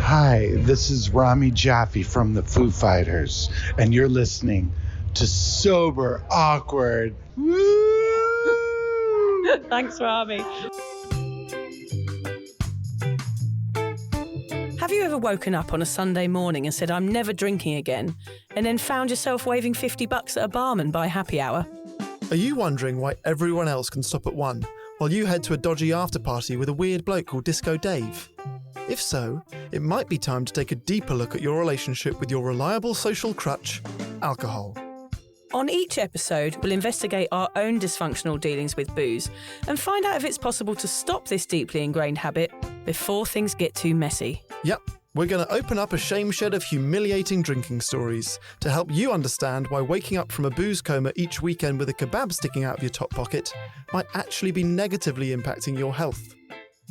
Hi, this is Rami Jaffe from the Foo Fighters, and you're listening to Sober Awkward. Woo! Thanks, Rami. Have you ever woken up on a Sunday morning and said, I'm never drinking again, and then found yourself waving $50 at a barman by happy hour? Are you wondering why everyone else can stop at 1 while you head to a dodgy after-party with a weird bloke called Disco Dave? If so, it might be time to take a deeper look at your relationship with your reliable social crutch, alcohol. On each episode, we'll investigate our own dysfunctional dealings with booze and find out if it's possible to stop this deeply ingrained habit before things get too messy. Yep, we're going to open up a shame shed of humiliating drinking stories to help you understand why waking up from a booze coma each weekend with a kebab sticking out of your top pocket might actually be negatively impacting your health.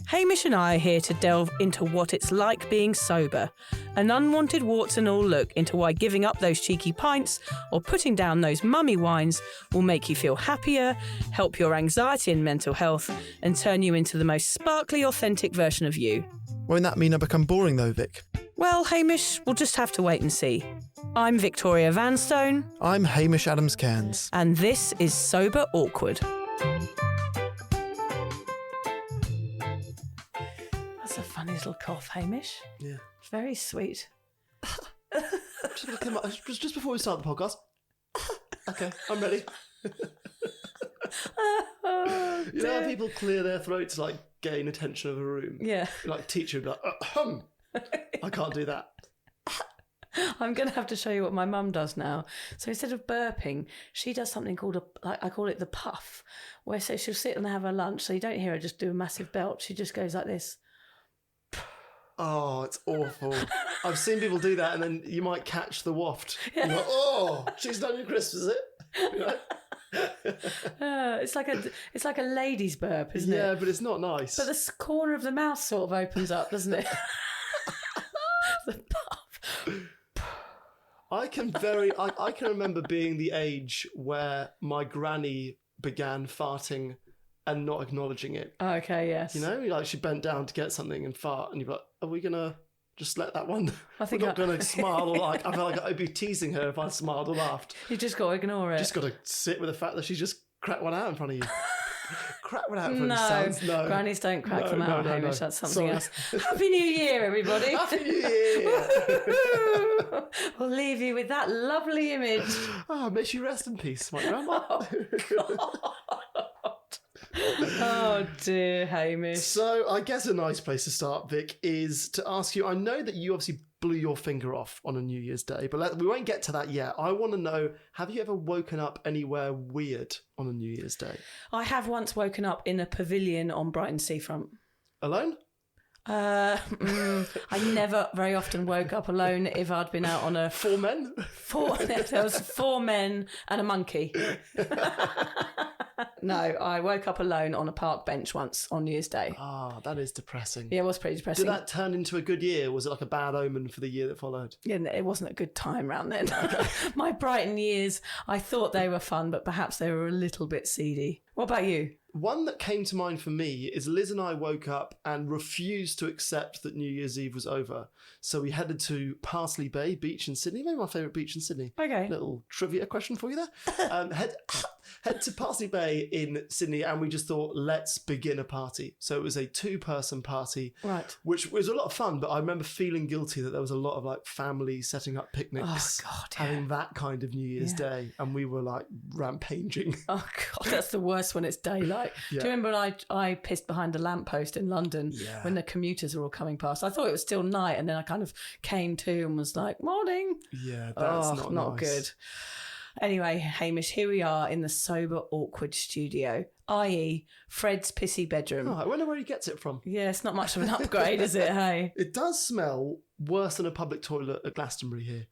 Hamish and I are here to delve into what it's like being sober, an unwanted warts and all look into why giving up those cheeky pints or putting down those mummy wines will make you feel happier, help your anxiety and mental health, and turn you into the most sparkly, authentic version of you. Won't that mean I become boring though, Vic? Well, Hamish, we'll just have to wait and see. I'm Victoria Vanstone. I'm Hamish Adams-Cairns. And this is Sober Awkward. That's a funny little cough, Hamish. Yeah. Very sweet. Just before we start the podcast. Okay, I'm ready. You know how people clear their throat to like gain attention of a room? Yeah. Like teacher would be like, I can't do that. I'm going to have to show you what my mum does now. So instead of burping, she does something called I call it the puff, where so she'll sit and have her lunch, so you don't hear her just do a massive belch. She just goes like this. Oh, it's awful. I've seen people do that and then you might catch the waft. Yeah. You're like, oh, she's done your crisps, is it? You know? It's like a lady's burp, isn't it? Yeah, but it's not nice. But the corner of the mouth sort of opens up, doesn't it? The puff. I can remember being the age where my granny began farting and not acknowledging it. Oh, okay, yes. You know, like she bent down to get something and fart, and you're like, are we gonna just let that one? I think we're not gonna smile or like. I felt like I'd be teasing her if I smiled or laughed. You just got to ignore it. Just got to sit with the fact that she just cracked one out in front of you. Crack one out in front No, of sounds. No, grannies don't crack them out, Hamish. That's something Sorry. else. Happy New Year, everybody. Happy New Year. We'll leave you with that lovely image. Oh, may she rest in peace, my grandma. Oh dear, Hamish. So I guess a nice place to start, Vic, is to ask you, I know that you obviously blew your finger off on a New Year's Day, but we won't get to that yet. I want to know, have you ever woken up anywhere weird on a New Year's Day? I have once woken up in a pavilion on Brighton seafront. Alone? I never very often woke up alone if I'd been out on a... Four men? There was 4 men and a monkey. No, I woke up alone on a park bench once on New Year's Day. Ah, that is depressing. Yeah, it was pretty depressing. Did that turn into a good year? Was it like a bad omen for the year that followed? Yeah, it wasn't a good time round then. My Brighton years, I thought they were fun, but perhaps they were a little bit seedy. What about you? One that came to mind for me is Liz and I woke up and refused to accept that New Year's Eve was over. So we headed to Parsley Bay Beach in Sydney, maybe my favourite beach in Sydney. Okay. Little trivia question for you there. Head to Parsley Bay in Sydney and we just thought, let's begin a party. So it was a 2-person party, Right. which was a lot of fun, but I remember feeling guilty that there was a lot of like families setting up picnics, Oh, God, yeah. having that kind of New Year's Day, and we were like rampaging. Oh, God, that's the worst when it's daylight. Yeah. Do you remember when I pissed behind a lamppost in London when the commuters were all coming past? I thought it was still night, and then I kind of came to and was like, morning. Yeah, that's not nice. Good. Anyway, Hamish, here we are in the Sober Awkward studio, i.e. Fred's pissy bedroom. Oh, I wonder where he gets it from. Yeah, it's not much of an upgrade, is it, hey? It does smell worse than a public toilet at Glastonbury here.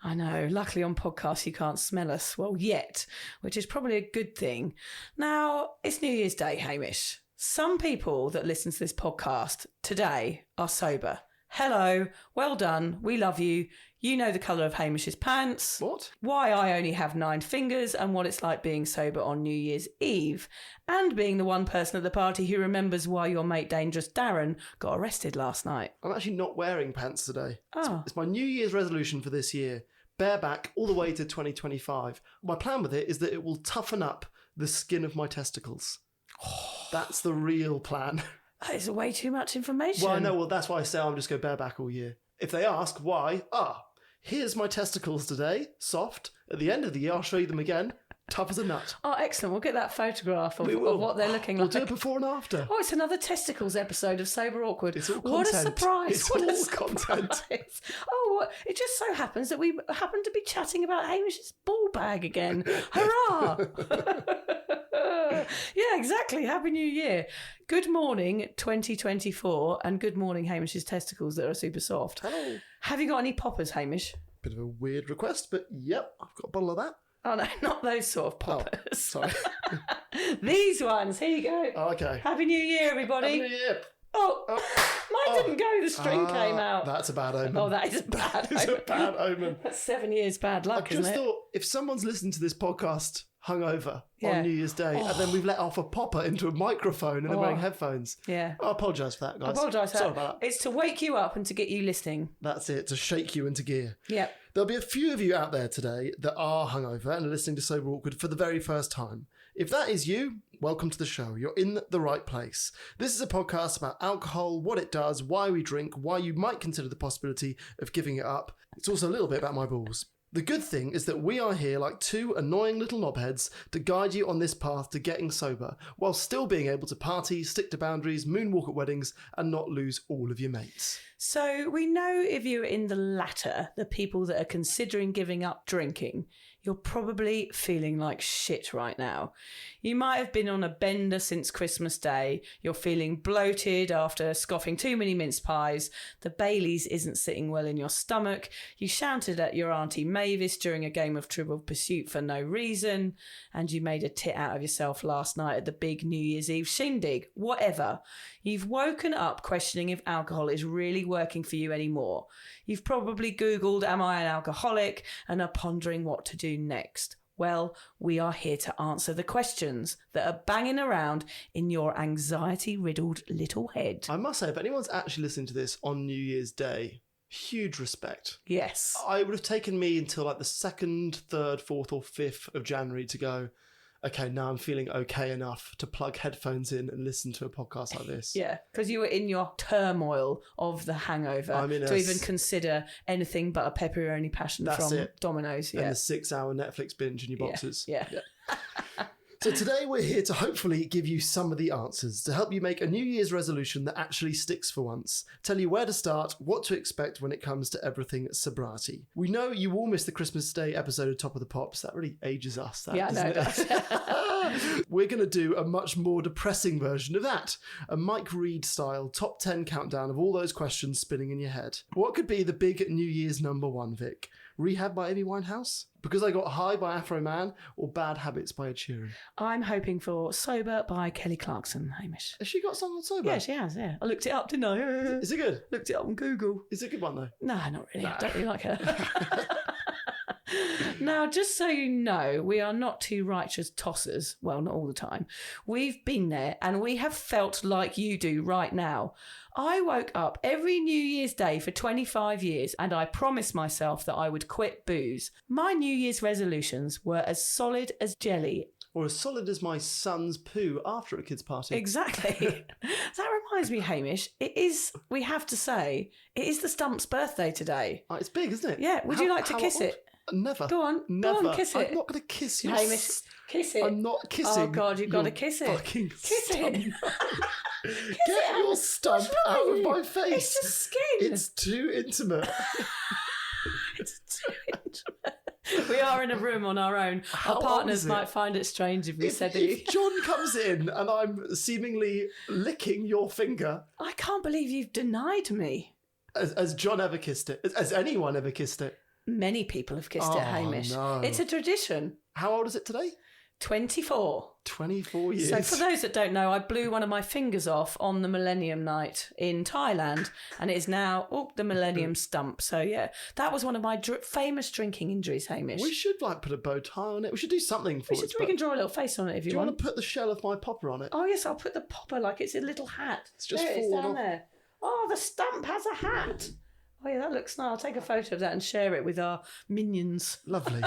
I know. Luckily on podcasts you can't smell us, well, yet, which is probably a good thing. Now, it's New Year's Day, Hamish. Some people that listen to this podcast today are sober. Hello, well done, we love you. You know the colour of Hamish's pants. What? Why I only have 9 fingers and what it's like being sober on New Year's Eve. And being the one person at the party who remembers why your mate Dangerous Darren got arrested last night. I'm actually not wearing pants today. Oh. It's my New Year's resolution for this year. Bareback all the way to 2025. My plan with it is that it will toughen up the skin of my testicles. That's the real plan. That is way too much information. Well, I know. Well, that's why I say I'll just go bareback all year. If they ask why, here's my testicles today, soft. At the end of the year, I'll show you them again, tough as a nut. Oh, excellent. We'll get that photograph of what they're looking We'll like. do it before and after. Oh, it's another testicles episode of Sober Awkward. It's all What content. a surprise. It's What a all content. surprise. Oh, it just so happens that we happen to be chatting about Hamish's ball bag again. Hurrah! Yeah, exactly. Happy New Year. Good morning, 2024, and good morning, Hamish's testicles that are super soft. Hello. Have you got any poppers, Hamish? Bit of a weird request, but yep, I've got a bottle of that. Oh, no, not those sort of poppers. Sorry. These ones. Here you go. Oh, okay. Happy New Year, everybody. Happy New Year. Oh, mine didn't go. The string came out. That's a bad omen. Oh, that is a bad It's omen. a bad omen. That's 7 years bad luck, I just isn't it? thought if someone's listening to this podcast hungover Yeah. on New Year's Day and then we've let off a popper into a microphone and they're wearing headphones. Yeah. I apologise for that, guys. I apologise for Sorry that. about that. It's to wake you up and to get you listening. That's it, to shake you into gear. Yep. There'll be a few of you out there today that are hungover and are listening to Sober Awkward for the very first time. If that is you, welcome to the show. You're in the right place. This is a podcast about alcohol, what it does, why we drink, why you might consider the possibility of giving it up. It's also a little bit about my balls. The good thing is that we are here like two annoying little knobheads to guide you on this path to getting sober, while still being able to party, stick to boundaries, moonwalk at weddings, and not lose all of your mates. So we know if you're in the latter, the people that are considering giving up drinking, you're probably feeling like shit right now. You might have been on a bender since Christmas Day. You're feeling bloated after scoffing too many mince pies. The Baileys isn't sitting well in your stomach. You shouted at your Auntie Mavis during a game of Trivial Pursuit for no reason. And you made a tit out of yourself last night at the big New Year's Eve shindig. Whatever. You've woken up questioning if alcohol is really working for you anymore. You've probably Googled, am I an alcoholic? And are pondering what to do next. Well, we are here to answer the questions that are banging around in your anxiety-riddled little head. I must say, if anyone's actually listening to this on New Year's Day, huge respect. Yes. I would have taken me until like the 2nd, 3rd, 4th or 5th of January to go, okay, now I'm feeling okay enough to plug headphones in and listen to a podcast like this. Yeah, because you were in your turmoil of the hangover to even consider anything but a pepperoni passion from Domino's. Yeah. And the 6-hour Netflix binge in your boxes. Yeah. So today we're here to hopefully give you some of the answers, to help you make a New Year's resolution that actually sticks for once, tell you where to start, what to expect when it comes to everything sobriety. We know you all missed the Christmas Day episode of Top of the Pops. That really ages us. That, Yeah, I know doesn't it? We're going to do a much more depressing version of that. A Mike Reed style top 10 countdown of all those questions spinning in your head. What could be the big New Year's number one, Vic? Rehab by Amy Winehouse? Because I Got High by Afro Man? Or Bad Habits by Ed Sheeran? I'm hoping for Sober by Kelly Clarkson, Hamish. Has she got something on Sober? Yeah, she has, yeah. I looked it up, didn't I? Is it good? Looked it up on Google. Is it a good one, though? No, not really. I don't really like her. Now, just so you know, we are not two righteous tossers. Well, not all the time. We've been there and we have felt like you do right now. I woke up every New Year's Day for 25 years and I promised myself that I would quit booze. My New Year's resolutions were as solid as jelly. Or as solid as my son's poo after a kid's party. Exactly. That reminds me, Hamish, we have to say, it is the Stump's birthday today. Oh, it's big, isn't it? Yeah, would you like to kiss it? Never. Go on, Never. Go on, kiss it. I'm not going to kiss you. Hamish, kiss it. I'm not kissing. Oh, God, you've got to kiss it. Fucking Kiss stump. it. Get your stump out of my face. It's just skin. It's too intimate. It's too intimate. We are in a room on our own. How Our odd partners is it? might find it strange if we said that. If John comes in and I'm seemingly licking your finger, I can't believe you've denied me. has John ever kissed it? Has anyone ever kissed it? Many people have kissed it, Oh, Hamish. no. It's a tradition. How old is it today? 24. 24 years. So for those that don't know, I blew one of my fingers off on the Millennium Night in Thailand, and it is now the Millennium Stump. So yeah, that was one of my famous drinking injuries, Hamish. We should put a bow tie on it. We should do something for it. We can draw a little face on it if you want. Do you want to put the shell of my popper on it? Oh yes, I'll put the popper like it's a little hat. It's just there it is fallen down off. there. Oh, the stump has a hat. Oh yeah, that looks nice. I'll take a photo of that and share it with our minions. Lovely.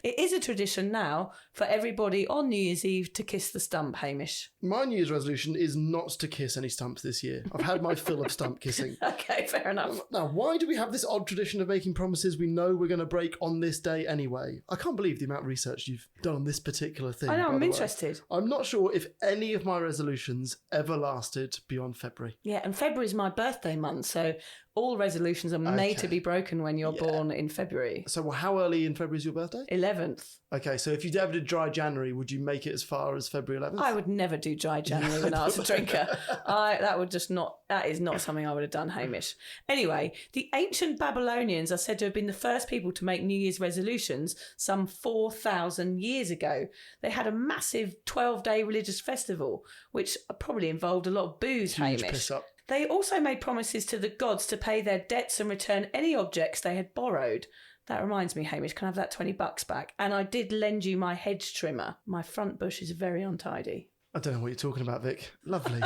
It is a tradition now for everybody on New Year's Eve to kiss the stump, Hamish. My New Year's resolution is not to kiss any stumps this year. I've had my fill of stump kissing. Okay, fair enough. Now, why do we have this odd tradition of making promises we know we're going to break on this day anyway? I can't believe the amount of research you've done on this particular thing. I know, by I'm the way. interested. I'm not sure if any of my resolutions ever lasted beyond February. Yeah, and February is my birthday month, so all resolutions are made to be broken when you're born in February. So how early in February is your birthday? 11th. Okay, so if you ever did dry January, would you make it as far as February 11th? I would never do dry January when I was a drinker. That is not something I would have done, Hamish. Anyway, the ancient Babylonians are said to have been the first people to make New Year's resolutions some 4,000 years ago. They had a massive 12-day religious festival, which probably involved a lot of booze, Huge Hamish. piss up. They also made promises to the gods to pay their debts and return any objects they had borrowed. That reminds me, Hamish, can I have that $20 back? And I did lend you my hedge trimmer. My front bush is very untidy. I don't know what you're talking about, Vic. Lovely.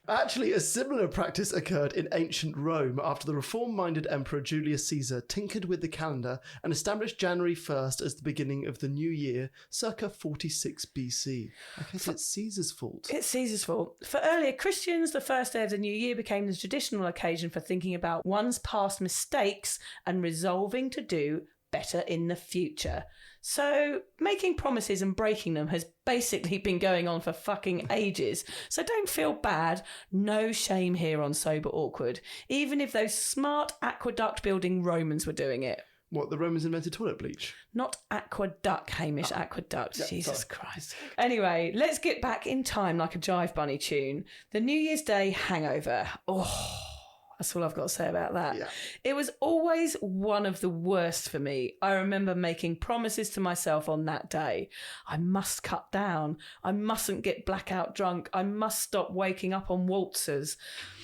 Actually, a similar practice occurred in ancient Rome after the reform-minded Emperor Julius Caesar tinkered with the calendar and established January 1st as the beginning of the new year, circa 46 BC. Okay, so it's Caesar's fault. It's Caesar's fault. For earlier Christians, the first day of the new year became the traditional occasion for thinking about one's past mistakes and resolving to do better in the future. So making promises and breaking them has basically been going on for fucking ages. So don't feel bad. No shame here on Sober Awkward. Even if those smart aqueduct building Romans were doing it. What, the Romans invented toilet bleach? Not aqueduct, Hamish, aqueduct. Yeah, Jesus sorry. Christ. Anyway, let's get back in time like a Jive Bunny tune. The New Year's Day hangover. Oh, that's all I've got to say about that. Yeah. It was always one of the worst for me. I remember making promises to myself on that day. I must cut down. I mustn't get blackout drunk. I must stop waking up on waltzers.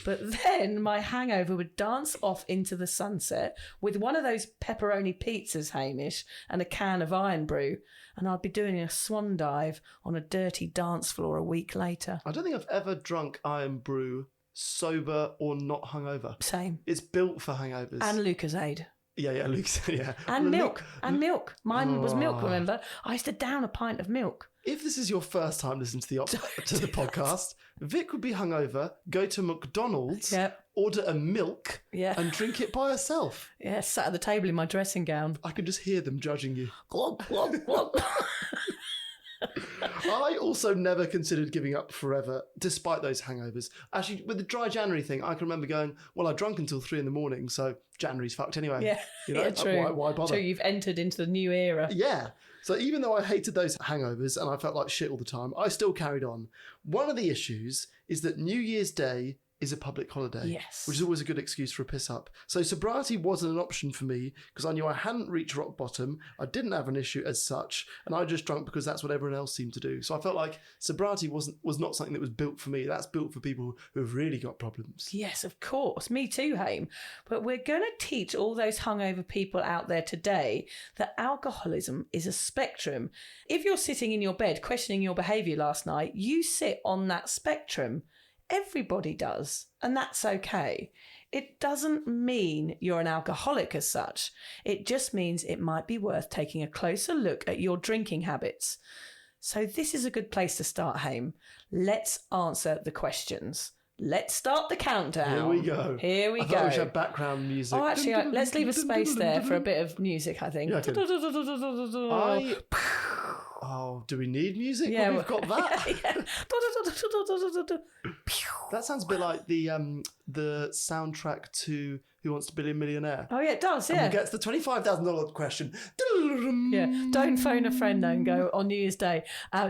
But then my hangover would dance off into the sunset with one of those pepperoni pizzas, Hamish, and a can of iron brew. And I'd be doing a swan dive on a dirty dance floor a week later. I don't think I've ever drunk iron brew sober or not hungover. Same. It's built for hangovers. And Lucozade. Yeah, Luke's, yeah. And milk. And milk. Mine was milk, remember? I used to down a pint of milk. If this is your first time listening to the podcast, Vic would be hungover, go to McDonald's, Yep. order a milk, Yeah. and drink it by herself. Yeah, sat at the table in my dressing gown. I can just hear them judging you. Glop, glop, glop. I also never considered giving up forever, despite those hangovers. Actually, with the dry January thing, I can remember going, well, I drunk until 3 a.m, so January's fucked anyway. Yeah, You know, yeah, true. Why bother? True, you've entered into the new era. Yeah. So even though I hated those hangovers and I felt like shit all the time, I still carried on. One of the issues is that New Year's Day is a public holiday. Yes. Which is always a good excuse for a piss up. So sobriety wasn't an option for me because I knew I hadn't reached rock bottom. I didn't have an issue as such. And I just drunk because that's what everyone else seemed to do. So I felt like sobriety was not something that was built for me. That's built for people who have really got problems. Yes, of course. Me too, Haim. But we're going to teach all those hungover people out there today that alcoholism is a spectrum. If you're sitting in your bed questioning your behaviour last night, you sit on that spectrum. Everybody does, and that's okay. It doesn't mean you're an alcoholic as such. It just means it might be worth taking a closer look at your drinking habits. So this is a good place to start, Haim. Let's answer the questions. Let's start the countdown. Here we go. Here we I go. thought we should have background music. Oh, actually, let's leave a space there for a bit of music, I think. Yeah, okay. Oh, do we need music? Yeah, Well, we've got that. Yeah. That sounds a bit like the soundtrack to Who Wants to Be a Millionaire. Oh, yeah, it does, And yeah. we'll get to the $25,000 question. Yeah, don't phone a friend though and go on New Year's Day,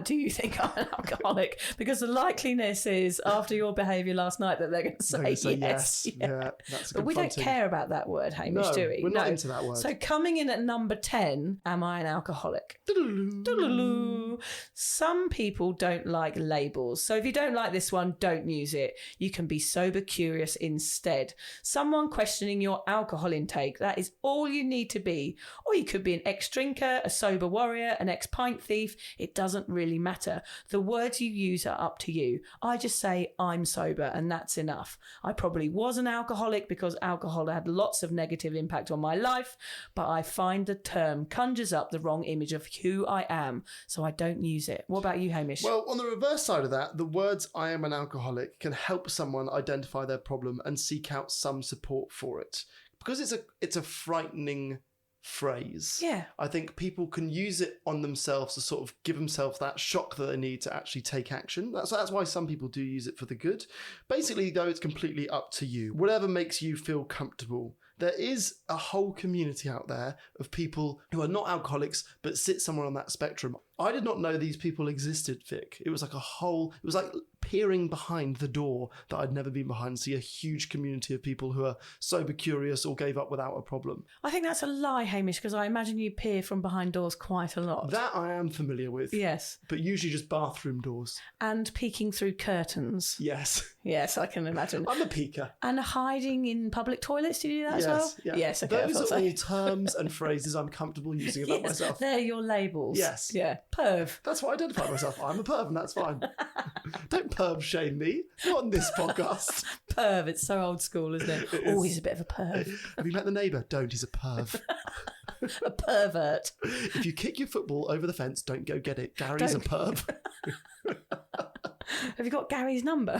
do you think I'm an alcoholic? Because the likeliness is, after your behaviour last night, that they're going to say yes. Yeah, that's But we don't confronting. care about that word, Hamish, No, do we? we're not into that word. So coming in at number 10, am I an alcoholic? Doodaloo. Some people don't like labels. So if you don't like this one, don't use it. You can be sober curious instead. Someone questioning your alcohol intake, that is all you need to be. Or you could be an ex-drinker, a sober warrior, an ex-pint thief. It doesn't really matter. The words you use are up to you. I just say I'm sober and that's enough. I probably was an alcoholic because alcohol had lots of negative impact on my life, but I find the term conjures up the wrong image of who I am, so I don't use it. What about you, Hamish? Well, on the reverse side of that, the words I am an alcoholic can help someone identify their problem and seek out some support for it. Because it's a frightening phrase. Yeah. I think people can use it on themselves to sort of give themselves that shock that they need to actually take action. That's why some people do use it for the good. Basically, though, it's completely up to you. Whatever makes you feel comfortable. There is a whole community out there of people who are not alcoholics but sit somewhere on that spectrum. I did not know these people existed, Vic. It was like peering behind the door that I'd never been behind and see a huge community of people who are sober curious or gave up without a problem. I think that's a lie, Hamish, because I imagine you peer from behind doors quite a lot. That I am familiar with. Yes. But usually just bathroom doors. And peeking through curtains. Yes. Yes, I can imagine. I'm a peeker. And hiding in public toilets, do you do that as well? Yeah. Yes, okay. Those are all terms and phrases I'm comfortable using about myself. They're your labels. Yes. Yeah. Perv. That's what I identify myself. I'm a perv and that's fine. Don't perv shame me. Not on this podcast. Perv. It's so old school, isn't it? Oh, he's a bit of a perv. Have you met the neighbour? Don't. He's a perv. A pervert. If you kick your football over the fence, don't go get it. Gary's a perv. Have you got Gary's number?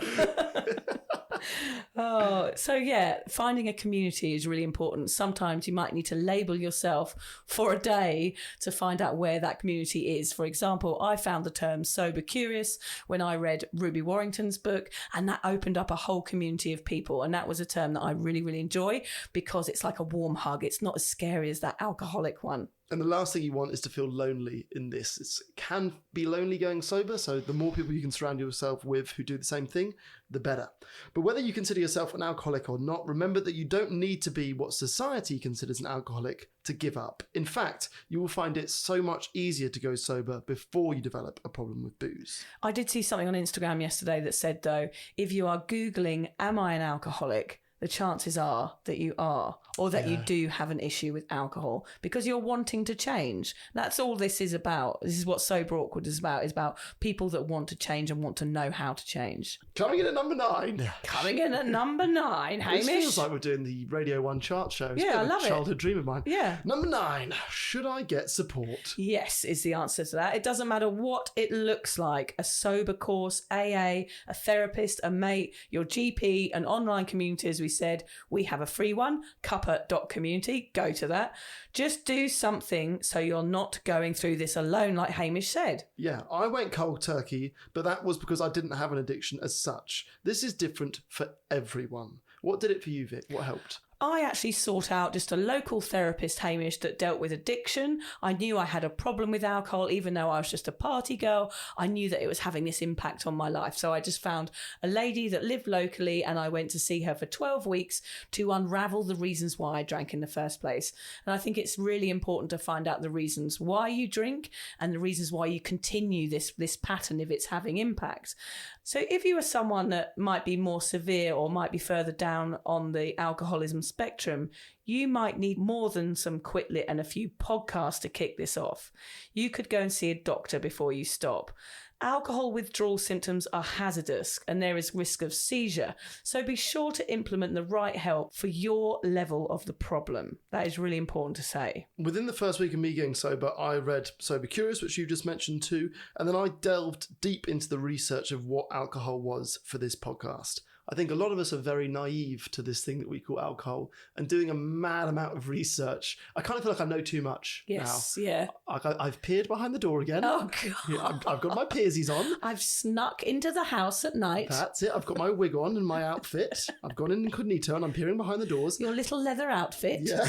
Oh, so yeah, finding a community is really important. Sometimes you might need to label yourself for a day to find out where that community is. For example, I found the term sober curious when I read Ruby Warrington's book, and that opened up a whole community of people. And that was a term that I really, really enjoy because it's like a warm hug. It's not as scary as that alcoholic one. And the last thing you want is to feel lonely in this. It can be lonely going sober, so the more people you can surround yourself with who do the same thing, the better. But whether you consider yourself an alcoholic or not, remember that you don't need to be what society considers an alcoholic to give up. In fact, you will find it so much easier to go sober before you develop a problem with booze. I did see something on Instagram yesterday that said, though, if you are Googling, am I an alcoholic? The chances are that you are, or that you do have an issue with alcohol because you're wanting to change. That's all this is about. This is what Sober Awkward is about people that want to change and want to know how to change. Coming in at number 9. Coming in at number 9, Hamish. It feels like we're doing the Radio 1 chart show. It's Yeah, a I love it. childhood dream of mine. Yeah. Number 9. Should I get support? Yes, is the answer to that. It doesn't matter what it looks like. A sober course, AA, a therapist, a mate, your GP, an online community, as we said. We have a free one, cuppa.community. Go to that. Just do something so you're not going through this alone, like Hamish said. Yeah, I went cold turkey, but that was because I didn't have an addiction as such. This is different for everyone. What did it for you, Vic? What helped? I actually sought out just a local therapist, Hamish, that dealt with addiction. I knew I had a problem with alcohol, even though I was just a party girl. I knew that it was having this impact on my life. So I just found a lady that lived locally and I went to see her for 12 weeks to unravel the reasons why I drank in the first place. And I think it's really important to find out the reasons why you drink and the reasons why you continue this pattern if it's having impact. So if you are someone that might be more severe or might be further down on the alcoholism spectrum, you might need more than some Quit Lit and a few podcasts to kick this off. You could go and see a doctor before you stop. Alcohol withdrawal symptoms are hazardous and there is risk of seizure. So be sure to implement the right help for your level of the problem. That is really important to say. Within the first week of me getting sober, I read Sober Curious, which you just mentioned too, and then I delved deep into the research of what alcohol was for this podcast. I think a lot of us are very naive to this thing that we call alcohol and doing a mad amount of research. I kind of feel like I know too much now. Yeah. I've peered behind the door again. Oh, God. Yeah, I've got my peersies on. I've snuck into the house at night. That's it. I've got my wig on and my outfit. I've gone in incognito and I'm peering behind the doors. Your little leather outfit. Yeah.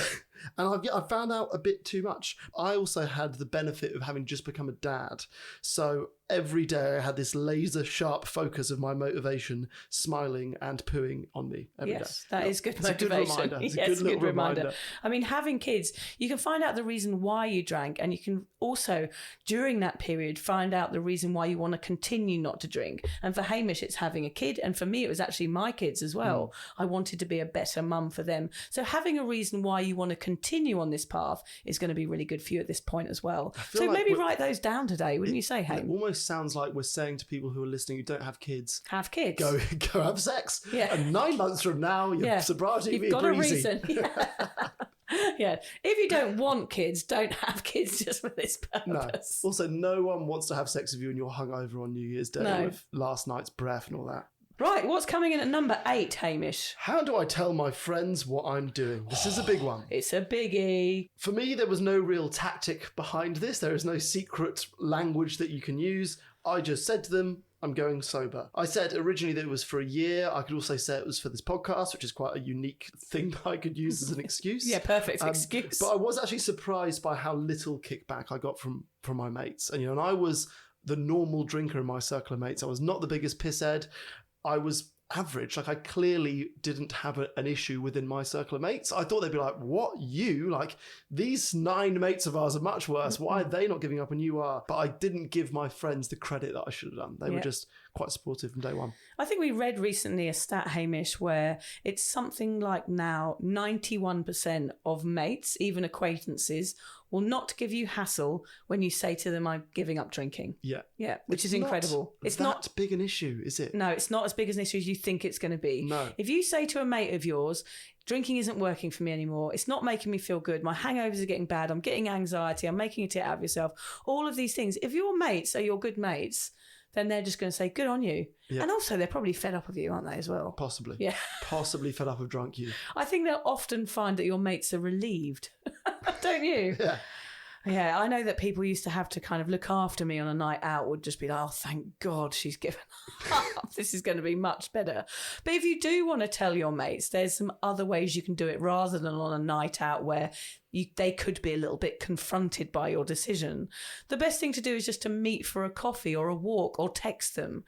And I've found out a bit too much. I also had the benefit of having just become a dad. So every day I had this laser sharp focus of my motivation smiling and pooing on me every day. Yes, that is good It's a good motivation. reminder. It's a Yes, good little reminder. I mean, having kids, you can find out the reason why you drank, and you can also, during that period, find out the reason why you want to continue not to drink. And for Hamish, it's having a kid. And for me, it was actually my kids as well. I wanted to be a better mum for them. So having a reason why you want to continue on this path is going to be really good for you at this point as well. So like maybe write those down today, wouldn't you say, It Hamish? almost sounds like we're saying to people who are listening who don't have kids, Have kids. go have sex. Yeah. And 9 months from now, your sobriety will be You've got breezy. a reason. Yeah. If you don't want kids, don't have kids just for this No. purpose. Also, no one wants to have sex with you and you're hungover on New Year's Day No. with last night's breath and all that. Right, what's coming in at number 8, Hamish? How do I tell my friends what I'm doing? This is a big one. It's a biggie. For me, there was no real tactic behind this. There is no secret language that you can use. I just said to them, I'm going sober. I said originally that it was for a year. I could also say it was for this podcast, which is quite a unique thing that I could use as an excuse. Yeah, perfect excuse. But I was actually surprised by how little kickback I got from my mates. And, and I was the normal drinker in my circle of mates. I was not the biggest pisshead. I was average. Like, I clearly didn't have an issue within my circle of mates. I thought they'd be like, what, you? Like, these 9 mates of ours are much worse. Why are they not giving up and you are? But I didn't give my friends the credit that I should have done. They were just quite supportive from day one. I think we read recently a stat, Hamish, where it's something like now 91% of mates, even acquaintances, will not give you hassle when you say to them, I'm giving up drinking. Yeah. Yeah, which is incredible. It's not big an issue, is it? No, it's not as big an issue as you think it's going to be. No. If you say to a mate of yours, drinking isn't working for me anymore, it's not making me feel good, my hangovers are getting bad, I'm getting anxiety, I'm making a tit out of yourself, all of these things, if your mates are your good mates, then they're just going to say, good on you. Yeah. And also, they're probably fed up of you, aren't they, as well? Possibly. Yeah. Possibly fed up of drunk you. I think they'll often find that your mates are relieved. Don't you? Yeah. Yeah, I know that people used to have to kind of look after me on a night out, would just be like, oh, thank God she's given up. This is going to be much better. But if you do want to tell your mates, there's some other ways you can do it rather than on a night out where they could be a little bit confronted by your decision. The best thing to do is just to meet for a coffee or a walk or text them.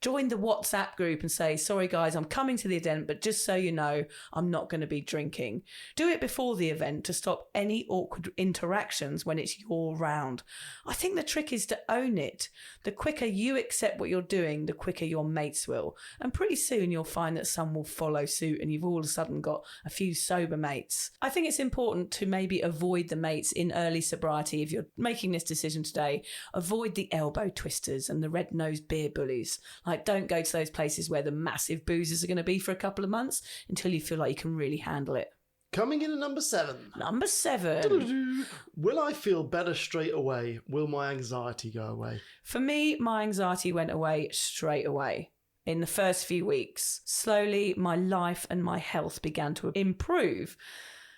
Join the WhatsApp group and say, sorry guys, I'm coming to the event, but just so you know, I'm not going to be drinking. Do it before the event to stop any awkward interactions when it's your round. I think the trick is to own it. The quicker you accept what you're doing, the quicker your mates will. And pretty soon you'll find that some will follow suit and you've all of a sudden got a few sober mates. I think it's important to maybe avoid the mates in early sobriety. If you're making this decision today, avoid the elbow twisters and the red-nosed beer bullies. Like, don't go to those places where the massive boozers are going to be for a couple of months until you feel like you can really handle it. Coming in at number 7. Number 7. Will I feel better straight away? Will my anxiety go away? For me, my anxiety went away straight away. In the first few weeks, slowly my life and my health began to improve.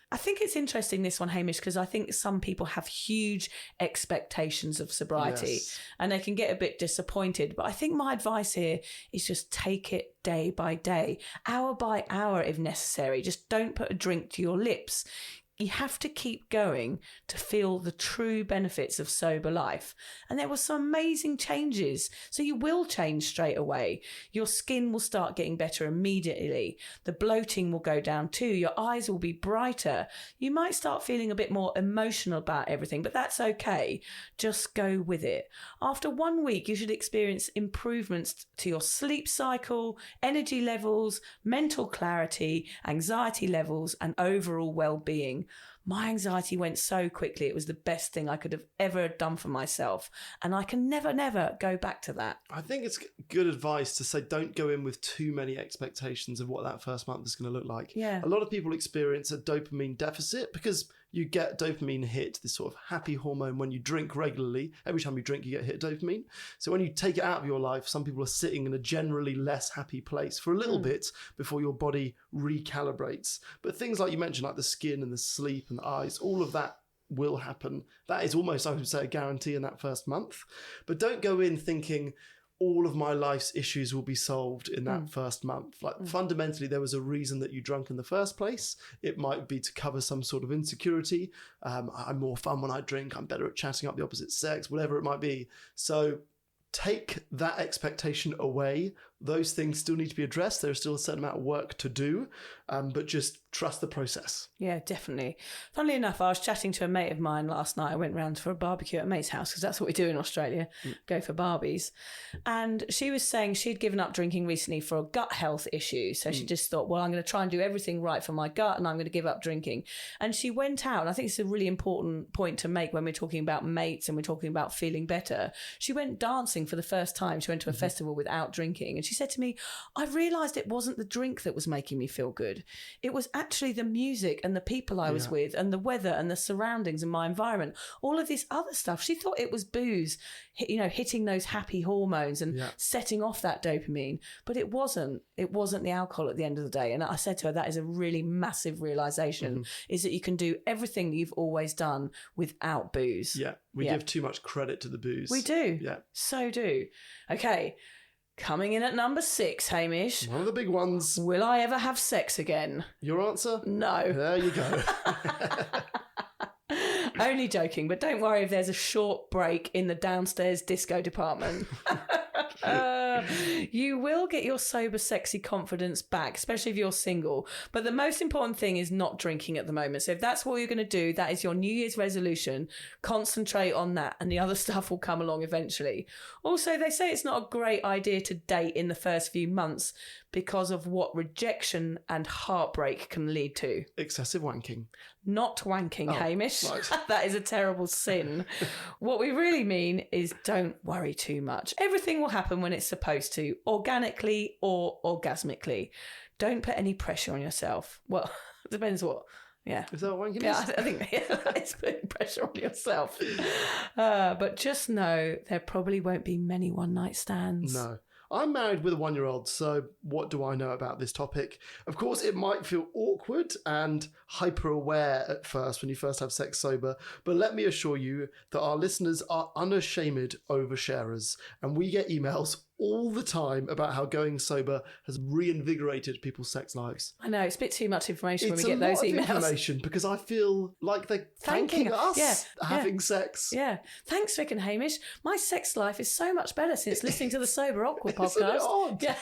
I think it's interesting, this one, Hamish, because I think some people have huge expectations of sobriety and they can get a bit disappointed. But I think my advice here is just take it day by day, hour by hour if necessary. Just don't put a drink to your lips. You have to keep going to feel the true benefits of sober life. And there were some amazing changes. So you will change straight away. Your skin will start getting better immediately. The bloating will go down too. Your eyes will be brighter. You might start feeling a bit more emotional about everything, but that's okay. Just go with it. After 1 week, you should experience improvements to your sleep cycle, energy levels, mental clarity, anxiety levels, and overall well-being. My anxiety went so quickly. It was the best thing I could have ever done for myself. And I can never go back to that. I think it's good advice to say don't go in with too many expectations of what that first month is going to look like. Yeah. A lot of people experience a dopamine deficit because you get dopamine hit, this sort of happy hormone when you drink regularly. Every time you drink, you get hit dopamine. So when you take it out of your life, some people are sitting in a generally less happy place for a little bit before your body recalibrates. But things like you mentioned, like the skin and the sleep and the eyes, all of that will happen. That is almost, I would say, a guarantee in that first month. But don't go in thinking all of my life's issues will be solved in that first month. Like fundamentally, there was a reason that you drank in the first place. It might be to cover some sort of insecurity. I'm more fun when I drink. I'm better at chatting up the opposite sex, whatever it might be. So take that expectation away. Those things still need to be addressed. There's still a certain amount of work to do, but just trust the process. Yeah, definitely. Funnily enough, I was chatting to a mate of mine last night. I went round for a barbecue at a mate's house because that's what we do in Australia, go for barbies. And she was saying she'd given up drinking recently for a gut health issue. So she just thought, well, I'm going to try and do everything right for my gut and I'm going to give up drinking. And she went out, and I think it's a really important point to make when we're talking about mates and we're talking about feeling better. She went dancing for the first time. She went to a festival without drinking. And she said to me, I realised it wasn't the drink that was making me feel good. It was actually the music and the people I was with and the weather and the surroundings and my environment, all of this other stuff. She thought it was booze, hitting those happy hormones and setting off that dopamine. But it wasn't. It wasn't the alcohol at the end of the day. And I said to her, that is a really massive realisation, is that you can do everything that you've always done without booze. Yeah, we give too much credit to the booze. We do. Yeah. So do. Okay. Coming in at number 6, Hamish. One of the big ones. Will I ever have sex again? Your answer? No. There you go. Only joking, but don't worry if there's a short break in the downstairs disco department. You will get your sober, sexy confidence back, especially if you're single. But the most important thing is not drinking at the moment. So if that's what you're going to do, that is your New Year's resolution. Concentrate on that and the other stuff will come along eventually. Also, they say it's not a great idea to date in the first few months because of what rejection and heartbreak can lead to. Excessive wanking. Not wanking, Hamish. Right. That is a terrible sin. What we really mean is don't worry too much. Everything will happen when it's supposed to, organically or orgasmically. Don't put any pressure on yourself. Well, it depends what. Yeah. Is that what wanking Yeah, is? I think it's putting pressure on yourself. But just know there probably won't be many one-night stands. No. I'm married with a 1-year-old, so what do I know about this topic? Of course, it might feel awkward and hyper-aware at first when you first have sex sober, but let me assure you that our listeners are unashamed oversharers, and we get emails all the time about how going sober has reinvigorated people's sex lives. I know, it's a bit too much information when It's we get those a lot emails. of information because I feel like they're thanking us having sex. Yeah. Thanks, Vic and Hamish. My sex life is so much better since listening to the Sober Aqua podcast. Isn't it odd? Yeah.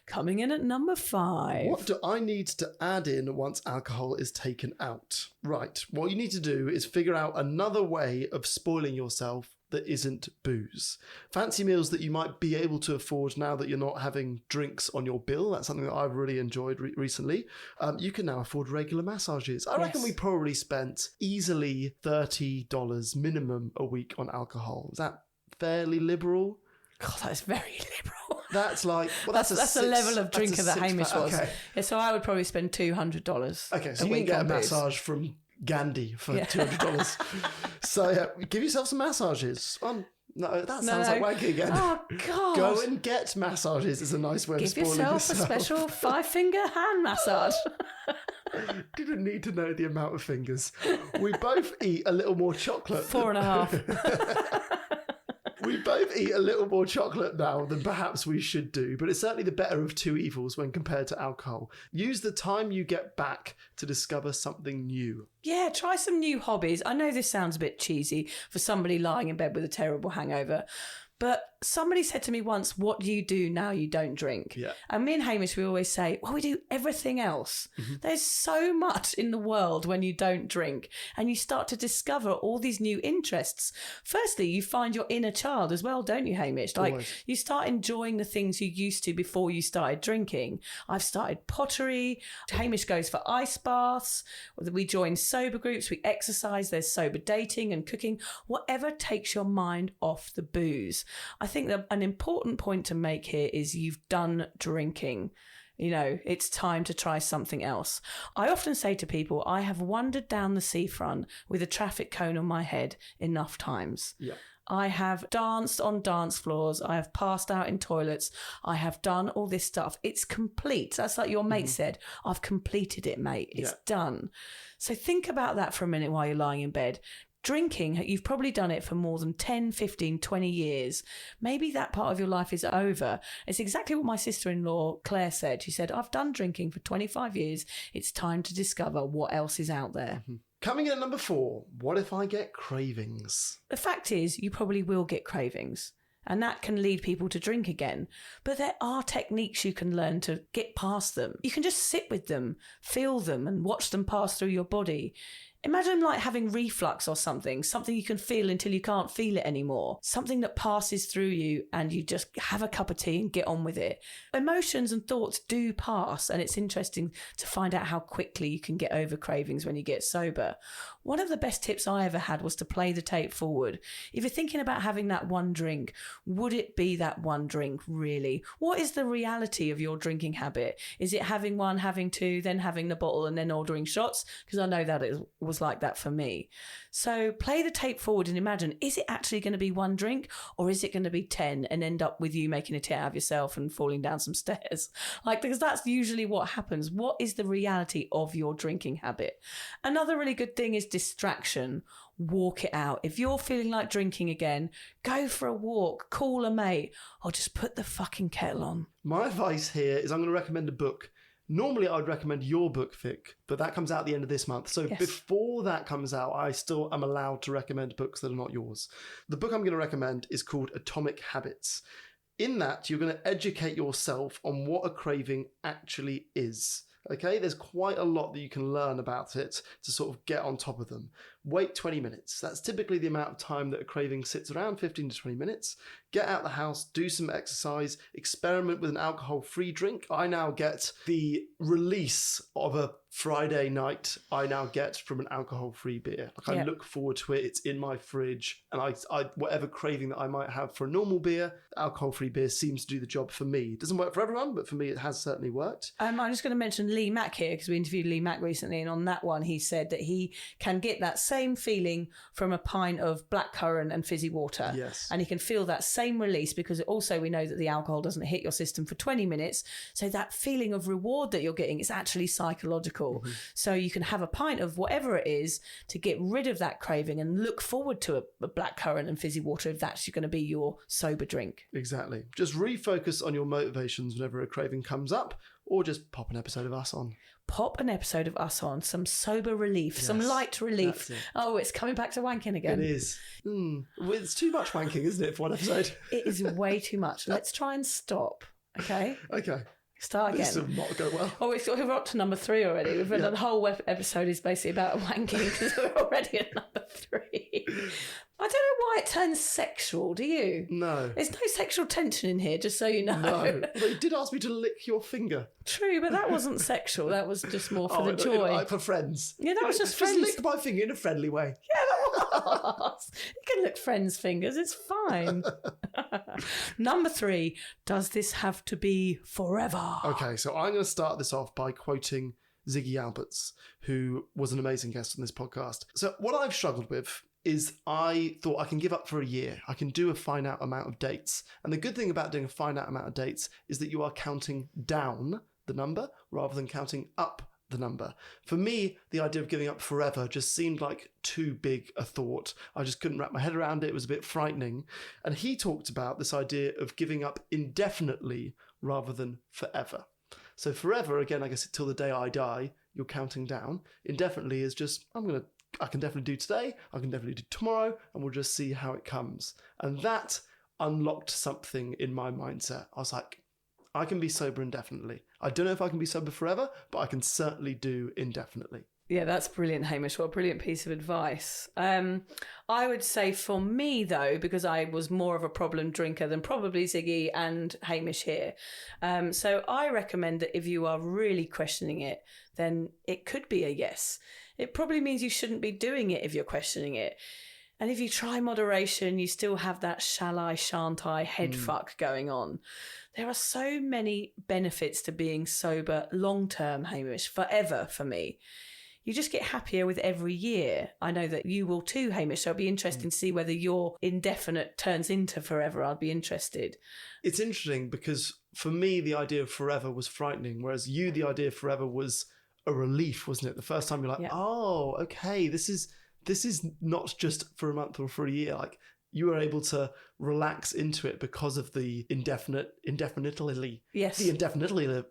Coming in at number 5. What do I need to add in once alcohol is taken out? Right, what you need to do is figure out another way of spoiling yourself that isn't booze. Fancy meals that you might be able to afford now that you're not having drinks on your bill. That's something that I've really enjoyed recently. You can now afford regular massages. I reckon we probably spent easily $30 minimum a week on alcohol. Is that fairly liberal? God, that's very liberal. That's like... Well, that's the level of drinker that Hamish was. Okay. Yeah, so I would probably spend $200 Okay, so a you can week get a on booze. massage from Gandhi for $200. So yeah, give yourself some massages. No, that sounds like wanking again. Oh, God. Go and get massages is a nice way of Give spoiling yourself a special 5-finger hand massage. Didn't need to know the amount of fingers. We both eat a little more chocolate. 4.5. We both eat a little more chocolate now than perhaps we should do, but it's certainly the better of two evils when compared to alcohol. Use the time you get back to discover something new. Yeah, try some new hobbies. I know this sounds a bit cheesy for somebody lying in bed with a terrible hangover, but somebody said to me once, what do you do now you don't drink? Yeah. And me and Hamish, we always say, well, we do everything else. Mm-hmm. There's so much in the world when you don't drink and you start to discover all these new interests. Firstly, you find your inner child as well, don't you, Hamish? Like Always. You start enjoying the things you used to before you started drinking. I've started pottery. Hamish goes for ice baths. We join sober groups. We exercise. There's sober dating and cooking. Whatever takes your mind off the booze. I think that an important point to make here is you've done drinking. It's time to try something else. I often say to people, I have wandered down the seafront with a traffic cone on my head enough times. Yeah. I have danced on dance floors. I have passed out in toilets. I have done all this stuff. It's complete. That's like your mate said. I've completed it, mate. It's done. So think about that for a minute while you're lying in bed. Drinking, you've probably done it for more than 10, 15, 20 years. Maybe that part of your life is over. It's exactly what my sister-in-law, Claire, said. She said, I've done drinking for 25 years. It's time to discover what else is out there. Coming in at number 4, what if I get cravings? The fact is, you probably will get cravings. And that can lead people to drink again. But there are techniques you can learn to get past them. You can just sit with them, feel them, and watch them pass through your body. Imagine like having reflux or something you can feel until you can't feel it anymore. Something that passes through you and you just have a cup of tea and get on with it. Emotions and thoughts do pass, and it's interesting to find out how quickly you can get over cravings when you get sober. One of the best tips I ever had was to play the tape forward. If you're thinking about having that one drink, would it be that one drink really? What is the reality of your drinking habit? Is it having one, having two, then having the bottle and then ordering shots? Because I know that it was like that for me. So play the tape forward and imagine, is it actually going to be one drink or is it going to be 10 and end up with you making a tit out of yourself and falling down some stairs? Because that's usually what happens. What is the reality of your drinking habit? Another really good thing is distraction. Walk it out. If you're feeling like drinking again, go for a walk, call a mate, or just put the fucking kettle on. My advice here is I'm going to recommend a book. Normally, I would recommend your book, Vic, but that comes out at the end of this month. So before that comes out, I still am allowed to recommend books that are not yours. The book I'm going to recommend is called Atomic Habits. In that, you're going to educate yourself on what a craving actually is. Okay, there's quite a lot that you can learn about it to sort of get on top of them. Wait 20 minutes. That's typically the amount of time that a craving sits around, 15 to 20 minutes. Get out the house, do some exercise, experiment with an alcohol-free drink. I now get the release of a Friday night I now get from an alcohol-free beer. I look forward to it. It's in my fridge. And I whatever craving that I might have for a normal beer, alcohol-free beer seems to do the job for me. It doesn't work for everyone, but for me it has certainly worked. I'm just going to mention Lee Mack here because we interviewed Lee Mack recently, and on that one he said that he can get that same feeling from a pint of blackcurrant and fizzy water. Yes. And he can feel that same release because also we know that the alcohol doesn't hit your system for 20 minutes. So that feeling of reward that you're getting is actually psychological. Mm-hmm. So you can have a pint of whatever it is to get rid of that craving and look forward to a blackcurrant and fizzy water if that's going to be your sober drink. Exactly. Just refocus on your motivations whenever a craving comes up, or just pop an episode of Us on. Pop an episode of Us on, some sober relief, some light relief. Oh, it's coming back to wanking again. It is. It's too much wanking, isn't it, for one episode? It is way too much. Let's try and stop, okay? Okay. Start again. This will not go well. Oh, we're up to number 3 already. We've the whole episode is basically about wanking because we're already at number 3. I don't know why it turns sexual, do you? No. There's no sexual tension in here, just so you know. No. But you did ask me to lick your finger. True, but that wasn't sexual. That was just more for the joy. For friends. Yeah, that was just friends. Just lick my finger in a friendly way. Yeah, that was. You can lick friends' fingers. It's fine. Number 3, does this have to be forever? Okay, so I'm going to start this off by quoting Ziggy Alberts, who was an amazing guest on this podcast. So what I've struggled with is I thought I can give up for a year. I can do a finite amount of dates. And the good thing about doing a finite amount of dates is that you are counting down the number rather than counting up the number. For me, the idea of giving up forever just seemed like too big a thought. I just couldn't wrap my head around it. It was a bit frightening. And he talked about this idea of giving up indefinitely rather than forever. So forever, again, I guess till the day I die, you're counting down. Indefinitely is just, I can definitely do today, I can definitely do tomorrow, and we'll just see how it comes. And that unlocked something in my mindset. I was like, I can be sober indefinitely. I don't know if I can be sober forever, but I can certainly do indefinitely. Yeah, that's brilliant, Hamish. What a brilliant piece of advice. I would say for me, though, because I was more of a problem drinker than probably Ziggy and Hamish here. So I recommend that if you are really questioning it, then it could be a yes. It probably means you shouldn't be doing it if you're questioning it. And if you try moderation, you still have that shall I, shan't I head fuck going on. There are so many benefits to being sober long term, Hamish, forever for me. You just get happier with every year. I know that you will too, Hamish, so it'll be interesting to see whether your indefinite turns into forever. I'd be interested. It's interesting because for me, the idea of forever was frightening, whereas you, the idea of forever was a relief, wasn't it? The first time you're like, oh, okay, this is not just for a month or for a year. Like, you were able to relax into it because of the indefinitely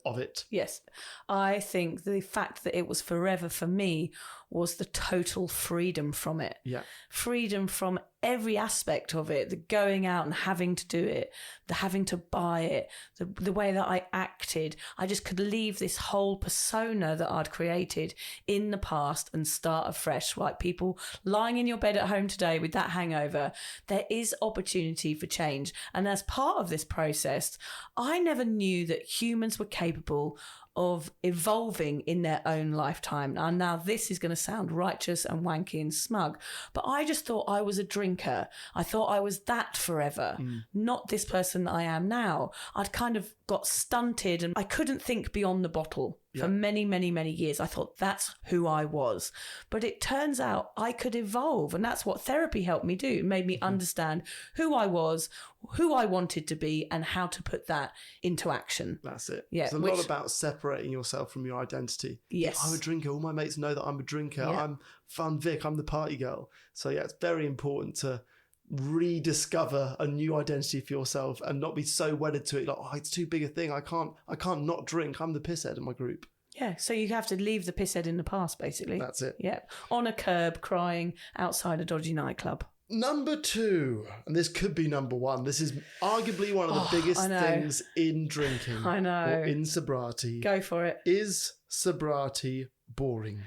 of it. Yes. I think the fact that it was forever for me was the total freedom from it. Yeah. Freedom from every aspect of it, the going out and having to do it, the having to buy it, the way that I acted. I just could leave this whole persona that I'd created in the past and start afresh. Like people lying in your bed at home today with that hangover, there is opportunity for change. And as part of this process, I never knew that humans were capable of evolving in their own lifetime. And now this is going to sound righteous and wanky and smug, but I just thought I was a drinker. I thought I was that forever, not this person that I am now. I'd kind of got stunted and I couldn't think beyond the bottle. For many, many, many years, I thought that's who I was. But it turns out I could evolve. And that's what therapy helped me do. It made me understand who I was, who I wanted to be, and how to put that into action. That's it. Yeah, it's a lot about separating yourself from your identity. Yes. I'm a drinker. All my mates know that I'm a drinker. Yeah. I'm fun Vic. I'm the party girl. So yeah, it's very important to rediscover a new identity for yourself and not be so wedded to it, like, oh, it's too big a thing, I can't not drink, I'm the pisshead in my group. Yeah, so you have to leave the pisshead in the past, basically. That's it. Yeah, on a curb crying outside a dodgy nightclub. Number 2, and this could be number 1, this is arguably one of the biggest things in drinking. I know. Or in sobriety. Go for it. Is sobriety boring?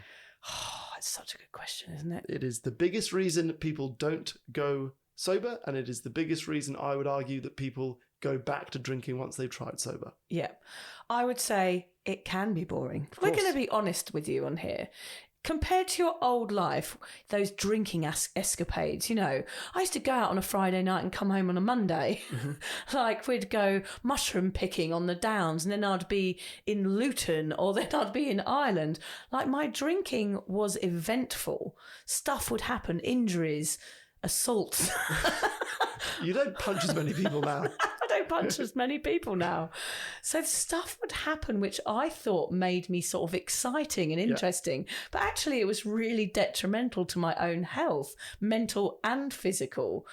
It's such a good question, isn't it? It is the biggest reason people don't go sober, and it is the biggest reason I would argue that people go back to drinking once they've tried sober. Yeah. I would say it can be boring. We're going to be honest with you on here. Compared to your old life, those drinking escapades, you know, I used to go out on a Friday night and come home on a Monday. Like we'd go mushroom picking on the Downs and then I'd be in Luton or then I'd be in Ireland. Like my drinking was eventful. Stuff would happen, injuries, assaults. You don't punch as many people now. I don't punch as many people now. So stuff would happen which I thought made me sort of exciting and interesting. But actually it was really detrimental to my own health, mental and physical.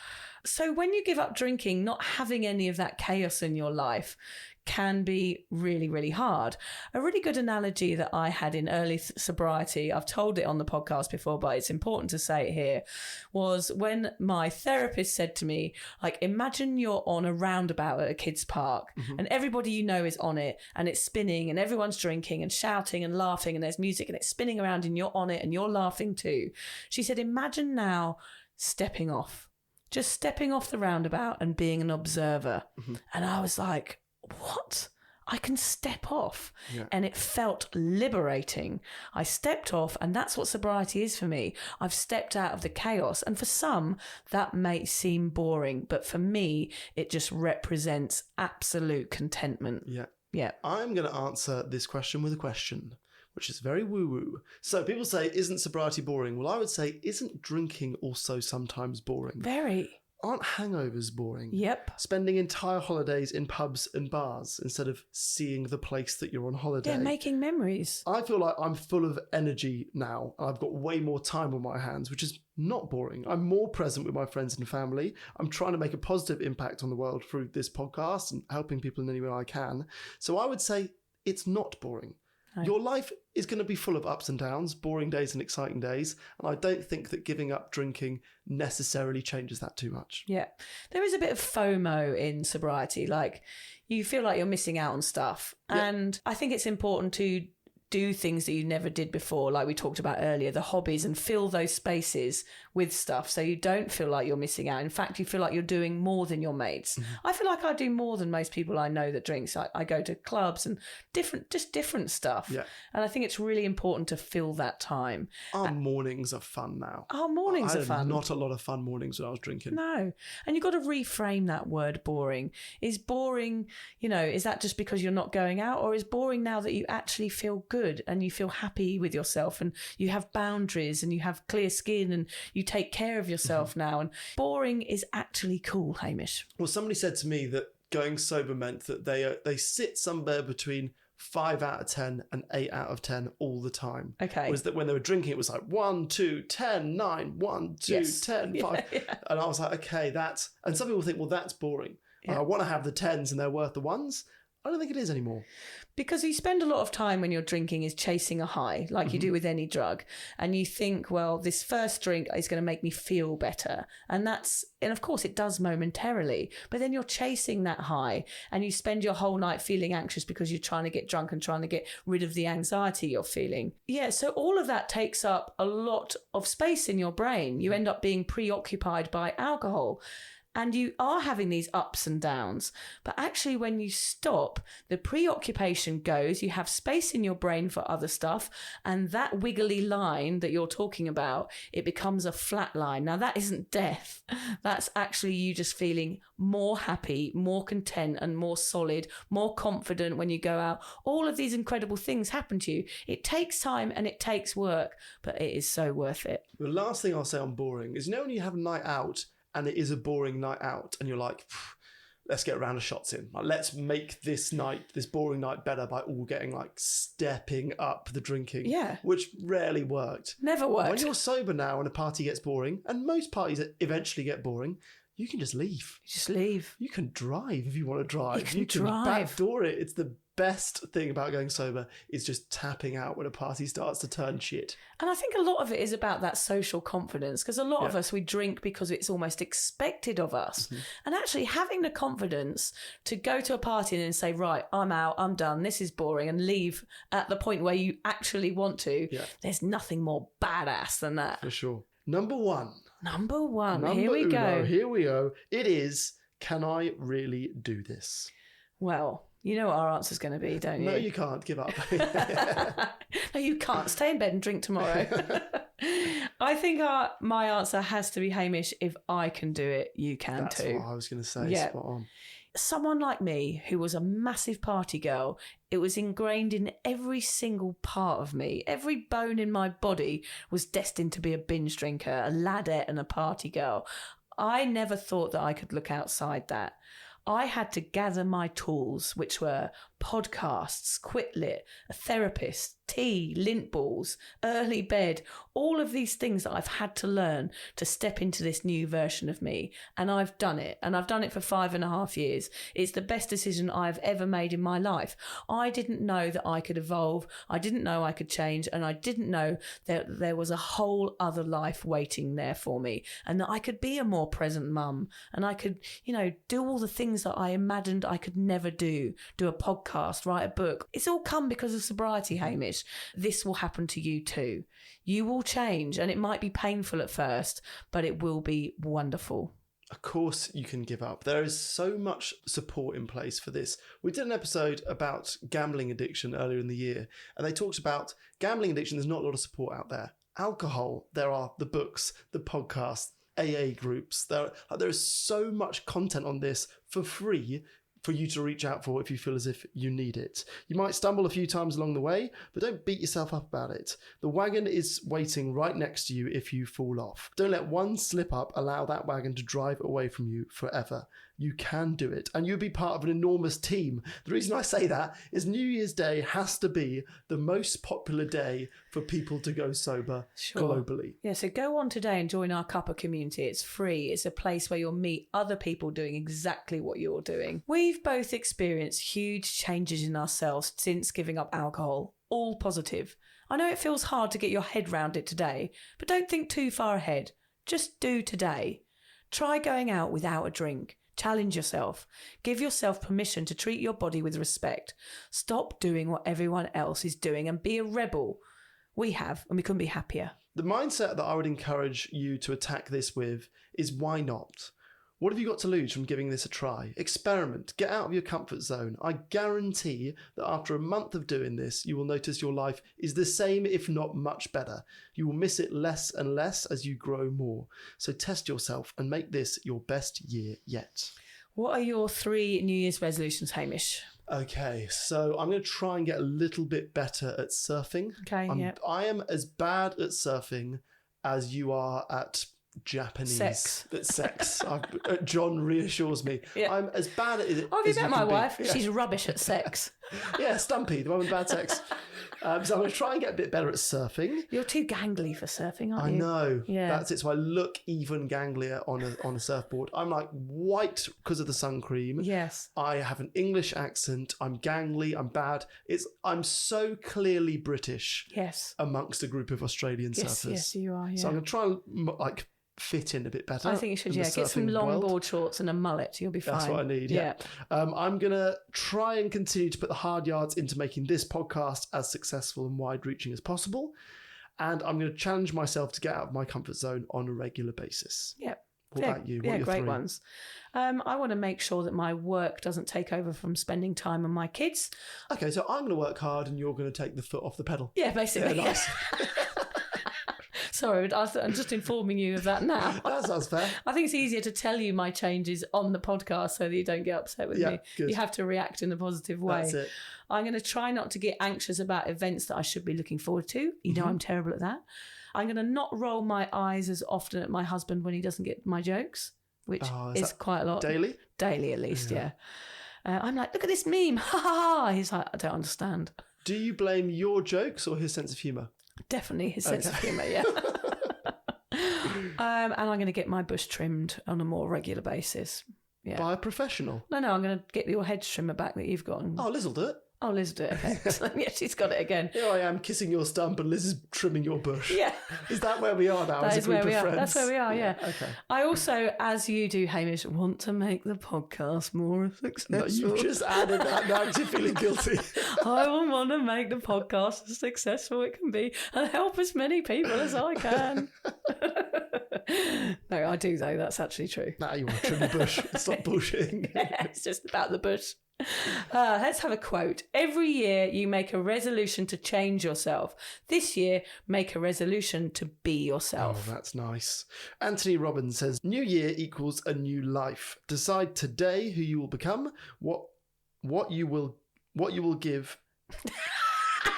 So when you give up drinking, not having any of that chaos in your life can be really, really hard. A really good analogy that I had in early sobriety, I've told it on the podcast before, but it's important to say it here, was when my therapist said to me, like, imagine you're on a roundabout at a kid's park and everybody you know is on it and it's spinning and everyone's drinking and shouting and laughing and there's music and it's spinning around and you're on it and you're laughing too. She said, imagine now stepping off, just stepping off the roundabout and being an observer. And I was like, what? I can step off. And it felt liberating. I stepped off, and that's what sobriety is for me. I've stepped out of the chaos. And for some, that may seem boring, but for me, it just represents absolute contentment. Yeah. I'm going to answer this question with a question, which is very woo-woo. So people say, isn't sobriety boring? Well, I would say, isn't drinking also sometimes boring? Very. Aren't hangovers boring? Yep. Spending entire holidays in pubs and bars instead of seeing the place that you're on holiday. Yeah, making memories. I feel like I'm full of energy now. I've got way more time on my hands, which is not boring. I'm more present with my friends and family. I'm trying to make a positive impact on the world through this podcast and helping people in any way I can. So I would say it's not boring. Your life is going to be full of ups and downs, boring days and exciting days. And I don't think that giving up drinking necessarily changes that too much. Yeah. There is a bit of FOMO in sobriety. Like you feel like you're missing out on stuff. And I think it's important to do things that you never did before, like we talked about earlier, the hobbies, and fill those spaces with stuff so you don't feel like you're missing out. In fact, you feel like you're doing more than your mates. I feel like I do more than most people I know that drinks. I go to clubs and different stuff. Yeah. And I think it's really important to fill that time. Our mornings are fun now. Our mornings I are had fun. Not a lot of fun mornings when I was drinking. No. And you've got to reframe that word boring. Is boring, is that just because you're not going out, or is boring now that you actually feel good and you feel happy with yourself and you have boundaries and you have clear skin and you take care of yourself now? And boring is actually cool, Hamish. Well, somebody said to me that going sober meant that they sit somewhere between 5 out of 10 and 8 out of 10 all the time. Okay. Was that when they were drinking, it was like 1, 2, 10, 9, 1, 2, Yes. 10, 5. Yeah. And I was like, okay, that's... And some people think, well, that's boring. Yeah. I want to have the 10s and they're worth the 1s. I don't think it is anymore. Because you spend a lot of time when you're drinking is chasing a high, like you do with any drug. And you think, well, this first drink is going to make me feel better. And of course it does momentarily, but then you're chasing that high and you spend your whole night feeling anxious because you're trying to get drunk and trying to get rid of the anxiety you're feeling. Yeah, so all of that takes up a lot of space in your brain. You end up being preoccupied by alcohol. And you are having these ups and downs. But actually, when you stop, the preoccupation goes, you have space in your brain for other stuff. And that wiggly line that you're talking about, it becomes a flat line. Now, that isn't death. That's actually you just feeling more happy, more content and more solid, more confident when you go out. All of these incredible things happen to you. It takes time and it takes work, but it is so worth it. The last thing I'll say on boring is, when you have a night out and it is a boring night out and you're like, let's get a round of shots in. Like, let's make this boring night better by all getting stepping up the drinking. Yeah. Which rarely worked. Never worked. When you're sober now and a party gets boring, and most parties eventually get boring, you can just leave. Just leave. You can drive if you want to drive. You can drive. Backdoor it. It's the best thing about going sober is just tapping out when a party starts to turn shit. And I think a lot of it is about that social confidence, because a lot of us, we drink because it's almost expected of us. And actually having the confidence to go to a party and then say, right, I'm out, I'm done, this is boring, and leave at the point where you actually want to, there's nothing more badass than that. For sure. Number one. Here we go. Here we go. It is, can I really do this? Well, you know what our answer's going to be, don't you? No, you can't. Give up. No, you can't. Stay in bed and drink tomorrow. I think my answer has to be, Hamish, if I can do it, you can That's too. what I was going to say. Yeah. Spot on. Someone like me, who was a massive party girl, it was ingrained in every single part of me. Every bone in my body was destined to be a binge drinker, a ladette and a party girl. I never thought that I could look outside that. I had to gather my tools, which were podcasts, Quitlit, a therapist, tea, lint balls, early bed, all of these things that I've had to learn to step into this new version of me. And I've done it. And I've done it for 5.5 years. It's the best decision I've ever made in my life. I didn't know that I could evolve. I didn't know I could change. And I didn't know that there was a whole other life waiting there for me. And that I could be a more present mum. And I could, do all the things that I imagined I could never do a podcast, write a book. It's all come because of sobriety, Hamish. This will happen to you too. You will change, and it might be painful at first, but it will be wonderful. Of course you can give up. There is so much support in place for this. We did an episode about gambling addiction earlier in the year, and they talked about gambling addiction. There's not a lot of support out there. Alcohol, there are the books, the podcasts, AA groups. There is so much content on this for free for you to reach out for if you feel as if you need it. You might stumble a few times along the way, but don't beat yourself up about it. The wagon is waiting right next to you if you fall off. Don't let one slip up allow that wagon to drive away from you forever. You can do it, and you'll be part of an enormous team. The reason I say that is New Year's Day has to be the most popular day for people to go sober globally. Yeah, so go on today and join our Cuppa community. It's free. It's a place where you'll meet other people doing exactly what you're doing. We've both experienced huge changes in ourselves since giving up alcohol, all positive. I know it feels hard to get your head round it today, but don't think too far ahead. Just do today. Try going out without a drink. Challenge yourself. Give yourself permission to treat your body with respect. Stop doing what everyone else is doing and be a rebel. We have, and we couldn't be happier. The mindset that I would encourage you to attack this with is why not? What have you got to lose from giving this a try? Experiment. Get out of your comfort zone. I guarantee that after a month of doing this, you will notice your life is the same, if not much better. You will miss it less and less as you grow more. So test yourself and make this your best year yet. What are your 3 New Year's resolutions, Hamish? Okay, so I'm going to try and get a little bit better at surfing. Okay, yep. I am as bad at surfing as you are at Japanese. Sex. John reassures me. Yeah. I'm as bad at it. Oh, have you met my wife? Yeah. She's rubbish at sex. Yeah, Stumpy, the one with bad sex. So I'm going to try and get a bit better at surfing. You're too gangly for surfing, aren't you? I know. Yeah. That's it. So I look even ganglier on a surfboard. I'm like white because of the sun cream. Yes. I have an English accent. I'm gangly. I'm bad. I'm so clearly British. Yes. Amongst a group of Australian surfers. Yes, you are. Yeah. So I'm going to try and fit in a bit better. I think you should, get some longboard shorts and a mullet. You'll be fine. That's what I need, yeah. I'm going to try and continue to put the hard yards into making this podcast as successful and wide-reaching as possible. And I'm going to challenge myself to get out of my comfort zone on a regular basis. Yep. What about you? What are your great 3? ones. I want to make sure that my work doesn't take over from spending time on my kids. Okay, so I'm going to work hard and you're going to take the foot off the pedal. Yeah, basically. Yeah, nice. Sorry, I'm just informing you of that now. That sounds fair. I think it's easier to tell you my changes on the podcast so that you don't get upset with me. Good. You have to react in a positive way. That's it. I'm going to try not to get anxious about events that I should be looking forward to. You know I'm terrible at that. I'm going to not roll my eyes as often at my husband when he doesn't get my jokes, which is quite a lot. Daily? Daily, at least, yeah. I'm like, look at this meme. Ha ha ha. He's like, I don't understand. Do you blame your jokes or his sense of humour? Definitely his sense of humour, yeah. And I'm going to get my bush trimmed on a more regular basis. Yeah. By a professional? No, I'm going to get your hedge trimmer back that you've got. Oh, Liz will do it. Oh, Liz will do it. Okay. Excellent. Yeah, she's got it again. Here I am kissing your stump and Liz is trimming your bush. Yeah. Is that where we are now That as a is group where we of are. friends? That's where we are, yeah. Okay. I also, as you do, Hamish, want to make the podcast more successful. No, you just added that now because you're feeling guilty. I will want to make the podcast as successful it can be and help as many people as I can. No, I do, though. That's actually true. Nah, you want to trim the bush. Stop bullshitting. Yeah, it's just about the bush. Let's have a quote. Every year you make a resolution to change yourself. This year, make a resolution to be yourself. Oh, that's nice. Anthony Robbins says, New year equals a new life. Decide today who you will become, what you will give,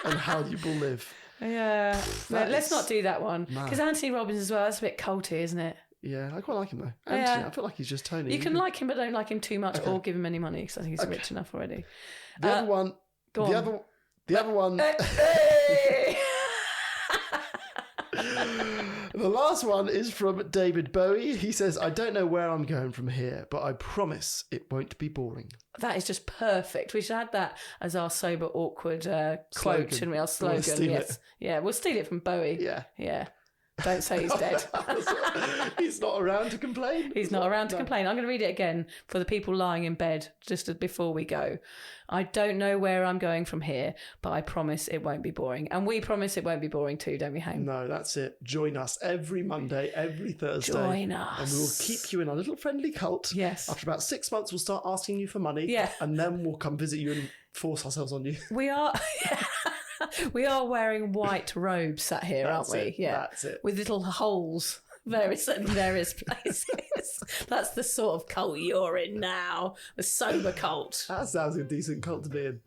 and how you will live. Yeah. Let's not do that one. Because Anthony Robbins as well, that's a bit culty, isn't it? Yeah, I quite like him though. Anthony, I feel like he's just Tony. You can like him, but don't like him too much or give him any money because I think he's rich enough already. The other one. The other one. The last one is from David Bowie. He says, I don't know where I'm going from here, but I promise it won't be boring. That is just perfect. We should add that as our sober, awkward quote, shouldn't we? Our slogan. Yes. Yeah, we'll steal it from Bowie. Yeah. Yeah. Don't say he's dead. He's not around to complain. He's not around to complain. I'm going to read it again for the people lying in bed just before we go. I don't know where I'm going from here, but I promise it won't be boring. And we promise it won't be boring too, don't we, Hang? No, that's it. Join us every Monday, every Thursday. Join us. And we will keep you in our little friendly cult. Yes. After about 6 months, we'll start asking you for money. Yeah. And then we'll come visit you and force ourselves on you. We are... We are wearing white robes sat here, aren't we? Yeah, that's it. With little holes in various places. That's the sort of cult you're in now, the sober cult. That sounds a decent cult to be in.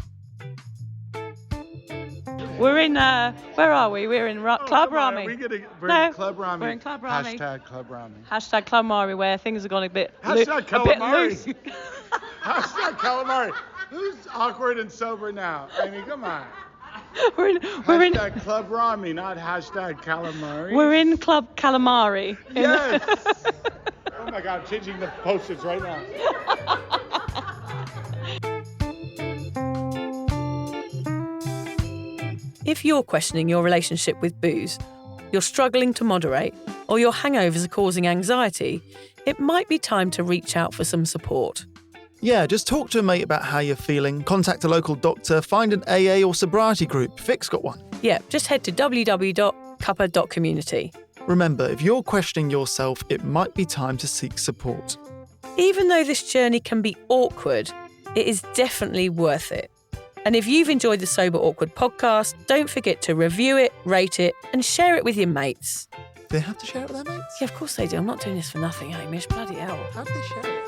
We're in, where are we? We're in Club Rami. We're in Club Rami. We're in Club Rami. Hashtag Club Rami. Hashtag Club Rami, where things have gone a bit Calamari. loose. Hashtag calamari. Who's awkward and sober now? I mean, come on. Hashtag Club Rami, not hashtag calamari. We're in Club Calamari. Yes. Oh my God, I'm changing the post-its right now. If you're questioning your relationship with booze, you're struggling to moderate, or your hangovers are causing anxiety, it might be time to reach out for some support. Yeah, just talk to a mate about how you're feeling, contact a local doctor, find an AA or sobriety group. Vic's got one. Yeah, just head to www.cuppa.community. Remember, if you're questioning yourself, it might be time to seek support. Even though this journey can be awkward, it is definitely worth it. And if you've enjoyed the Sober Awkward podcast, don't forget to review it, rate it, and share it with your mates. Do they have to share it with their mates? Yeah, of course they do. I'm not doing this for nothing, Hamish. Bloody hell. How do they share it?